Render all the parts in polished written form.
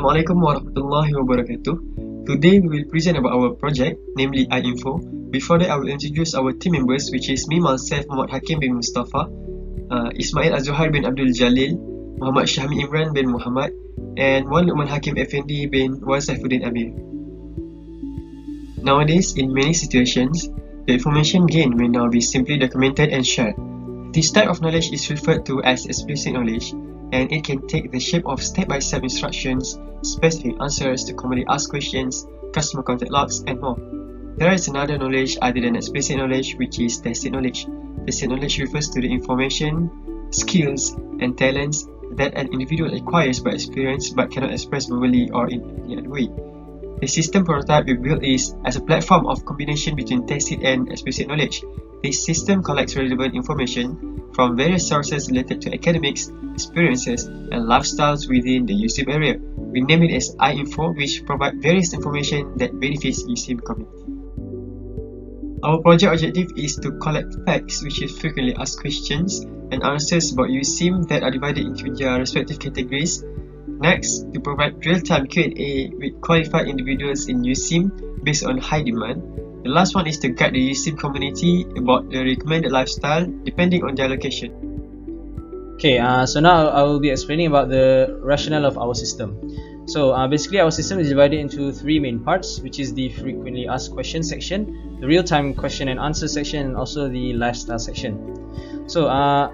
Assalamualaikum warahmatullahi wabarakatuh. Today we will present about our project, namely iInfo. Before that, I will introduce our team members, which is me, myself, Muhammad HAKIM bin MUSTAFA, ISMAIL AZ-ZUHAIR bin ABDUL JALIL, Muhammad Syahmi Imran bin MOHAMAD, and one LUQMAN HAKIM EFFENDI bin SAIFUDDin AMER. Nowadays, in many situations, the information gained may now be simply documented and shared. This type of knowledge is referred to as explicit knowledge, and it can take the shape of step-by-step instructions, specific answers to commonly asked questions, customer contact logs, and more. There is another knowledge other than explicit knowledge, which is tacit knowledge. Tacit knowledge refers to the information, skills, and talents that an individual acquires by experience but cannot express verbally or in any other way. The system prototype we built is as a platform of combination between tacit and explicit knowledge. This system collects relevant information from various sources related to academics, experiences, and lifestyles within the USIM area. We name it as iInfo, which provides various information that benefits USIM community. Our project objective is to collect facts, which is frequently asked questions, and answers about USIM that are divided into their respective categories. Next, to provide real-time Q&A with qualified individuals in USIM based on high demand. The last one is to guide the USIM community about the recommended lifestyle depending on their location. Okay, so now I will be explaining about the rationale of our system. So basically our system is divided into three main parts, which is the frequently asked questions section, the real-time question and answer section, and also the lifestyle section. So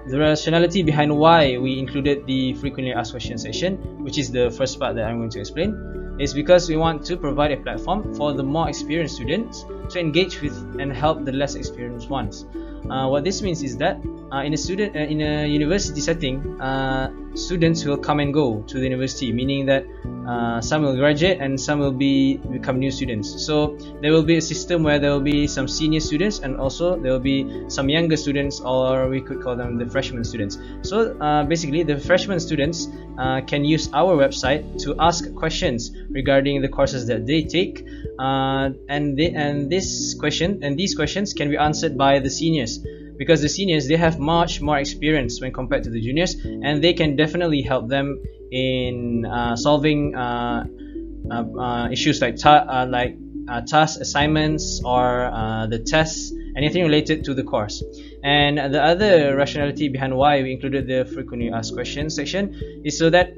the rationality behind why we included the frequently asked questions section, which is the first part that I'm going to explain, is because we want to provide a platform for the more experienced students to engage with and help the less experienced ones. What this means is that in a university setting, students will come and go to the university, meaning that some will graduate and some will become new students. So there will be a system where there will be some senior students and also there will be some younger students, or we could call them the freshman students. So basically the freshman students can use our website to ask questions regarding the courses that they take, and these questions can be answered by the seniors, because the seniors, they have much more experience when compared to the juniors, and they can definitely help them in solving issues like task assignments or the tests, anything related to the course. And the other rationality behind why we included the frequently asked questions section is so that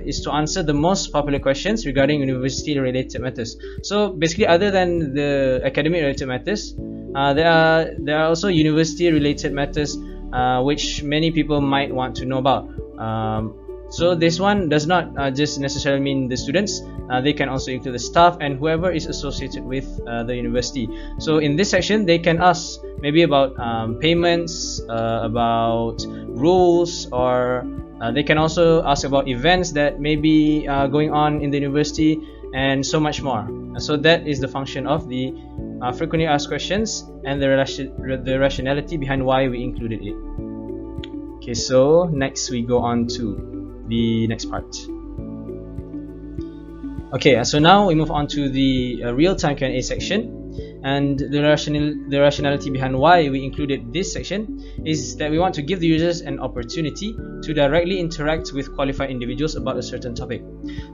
is to answer the most popular questions regarding university related matters. So basically, other than the academic related matters, there are also university related matters which many people might want to know about. So this one does not just necessarily mean the students, they can also include the staff and whoever is associated with the university. So in this section, they can ask maybe about payments, about rules, or they can also ask about events that may be going on in the university, and so much more. So that is the function of the frequently asked questions and the rationality behind why we included it. Okay, so next we go on to the next part. Okay, so now we move on to the real-time Q&A section. And the rationality behind why we included this section is that we want to give the users an opportunity to directly interact with qualified individuals about a certain topic.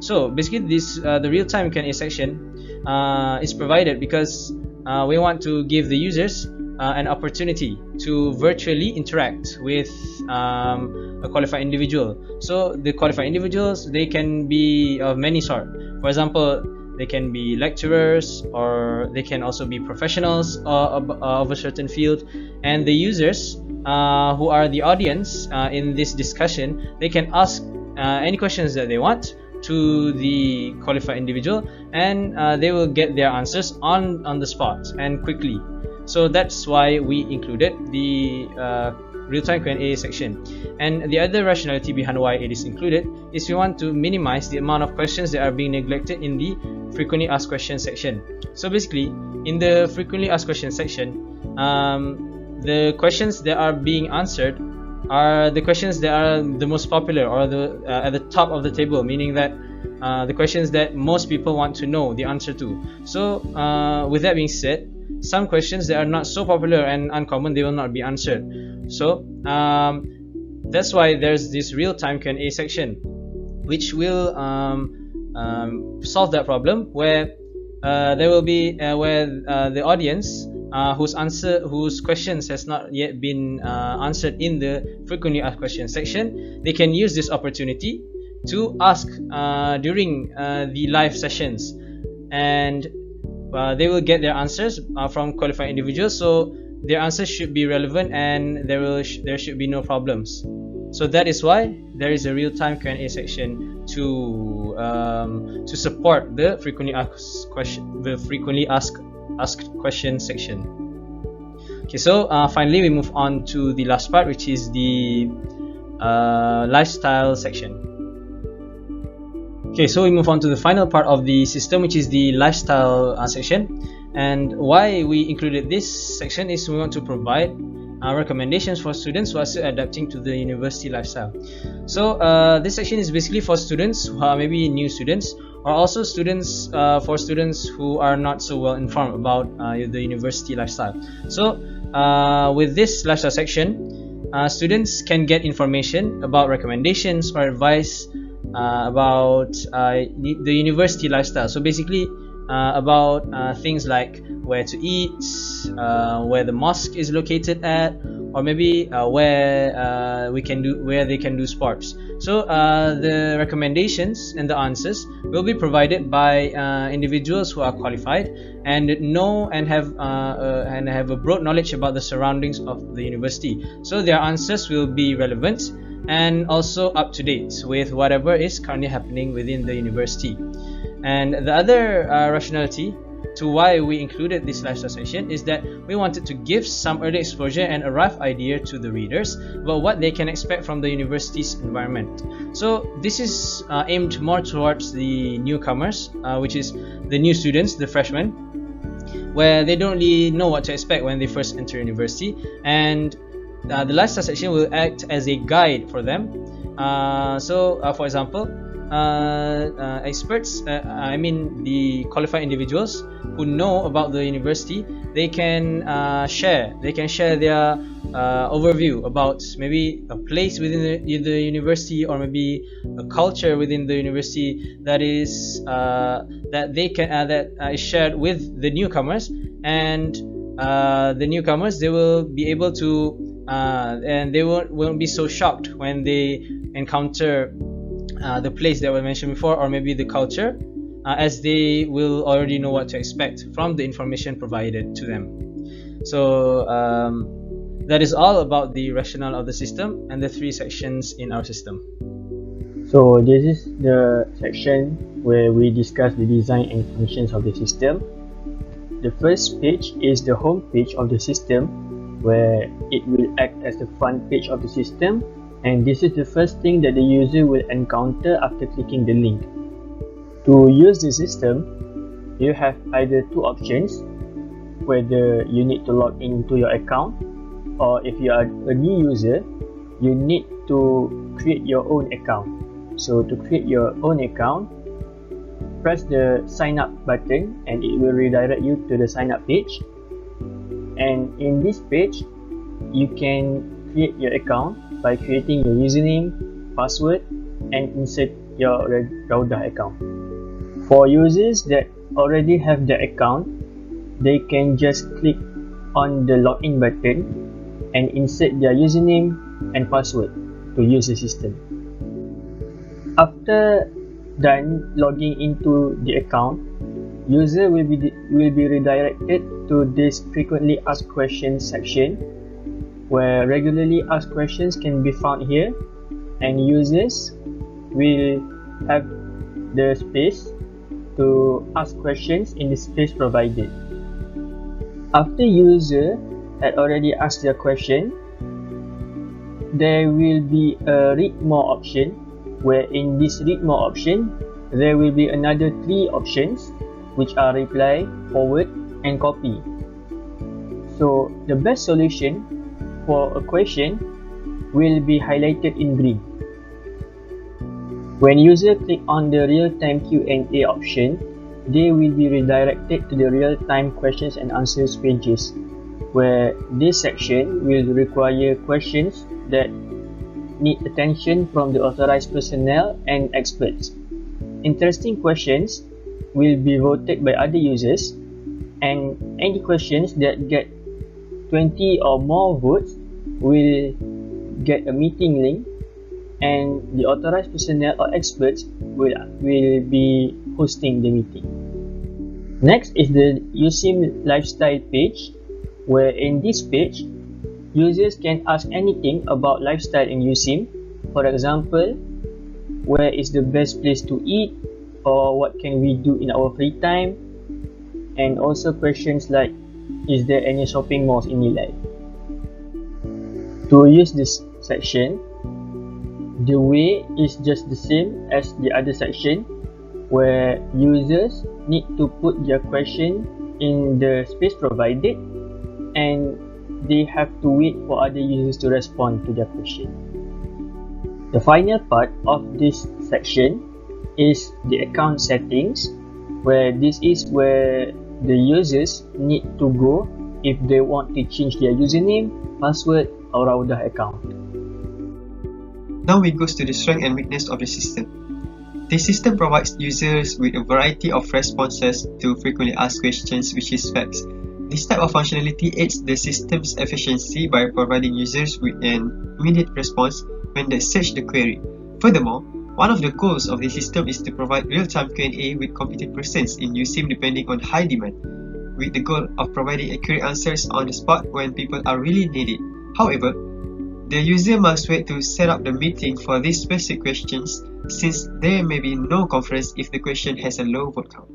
So basically the real-time Q&A section is provided because we want to give the users an opportunity to virtually interact with a qualified individual. So the qualified individuals, they can be of many sort. For example, they can be lecturers, or they can also be professionals of a certain field. And the users who are the audience in this discussion, they can ask any questions that they want to the qualified individual, and they will get their answers on the spot and quickly. So that's why we included the real-time Q&A section. And the other rationality behind why it is included is we want to minimize the amount of questions that are being neglected in the frequently asked questions section. So basically, in the frequently asked questions section, the questions that are being answered are the questions that are the most popular, or at the top of the table, meaning that the questions that most people want to know the answer to. So with that being said, some questions that are not so popular and uncommon, they will not be answered. So that's why there's this real-time Q&A section, which will solve that problem, where there will be where the audience whose questions has not yet been answered in the frequently asked questions section, they can use this opportunity to ask during the live sessions, and they will get their answers from qualified individuals, so their answers should be relevant and there should be no problems. So that is why there is a real-time Q&A section to support the frequently asked question section. Okay, so finally we move on to the last part, which is the lifestyle section. Okay, so we move on to the final part of the system, which is the lifestyle section. And why we included this section is we want to provide recommendations for students who are still adapting to the university lifestyle. So this section is basically for students who are maybe new students, or also students for students who are not so well informed about the university lifestyle. So with this lifestyle section, students can get information about recommendations or advice about the university lifestyle. So basically about things like where to eat, where the mosque is located at, or maybe where they can do sports. So the recommendations and the answers will be provided by individuals who are qualified and know and have a broad knowledge about the surroundings of the university. So their answers will be relevant and also up to date with whatever is currently happening within the university. And the other rationality to why we included this lifestyle section is that we wanted to give some early exposure and a rough idea to the readers about what they can expect from the university's environment. So this is aimed more towards the newcomers, which is the new students, the freshmen, where they don't really know what to expect when they first enter university, and the lifestyle section will act as a guide for them. For example, experts, the qualified individuals who know about the university, they can share their overview about maybe a place within the university, or maybe a culture within the university that is shared with the newcomers, and the newcomers, they will be able to and they won't be so shocked when they encounter the place that we mentioned before, or maybe the culture, as they will already know what to expect from the information provided to them. So that is all about the rationale of the system and the three sections in our system. So this is the section where we discuss the design and functions of the system. The first page is the home page of the system, where it will act as the front page of the system, and this is the first thing that the user will encounter after clicking the link. To use the system, you have either two options, whether you need to log into your account, or if you are a new user, you need to create your own account. So to create your own account, press the sign up button and it will redirect you to the sign up page. And in this page, you can create your account by creating your username, password, and insert your Raudah account. For users that already have the account, they can just click on the login button and insert their username and password to use the system. After done logging into the account, user will be redirected to this frequently asked questions section, where regularly asked questions can be found here, and users will have the space to ask questions in the space provided. After user had already asked their question, there will be a read more option, where in this read more option, there will be another three options, which are reply, forward, and copy. So the best solution for a question will be highlighted in green. When user click on the real-time Q&A option, they will be redirected to the real-time questions and answers pages, where this section will require questions that need attention from the authorized personnel and experts. Interesting questions will be voted by other users, and any questions that get 20 or more votes will get a meeting link, and the authorized personnel or experts will be hosting the meeting. Next is the USIM lifestyle page, where in this page users can ask anything about lifestyle in USIM. For example, where is the best place to eat, or what can we do in our free time, and also questions like, is there any shopping malls in Nilai? To use this section, the way is just the same as the other section, where users need to put their question in the space provided, and they have to wait for other users to respond to their question. The final part of this section is the account settings, where this is where the users need to go if they want to change their username, password or Raudah account. Now we go to the strength and weakness of the system. The system provides users with a variety of responses to frequently asked questions, which is facts. This type of functionality aids the system's efficiency by providing users with an immediate response when they search the query. Furthermore, one of the goals of the system is to provide real-time Q&A with competent persons in USIM depending on high demand, with the goal of providing accurate answers on the spot when people are really needed. However, the user must wait to set up the meeting for these specific questions, since there may be no conference if the question has a low vote count.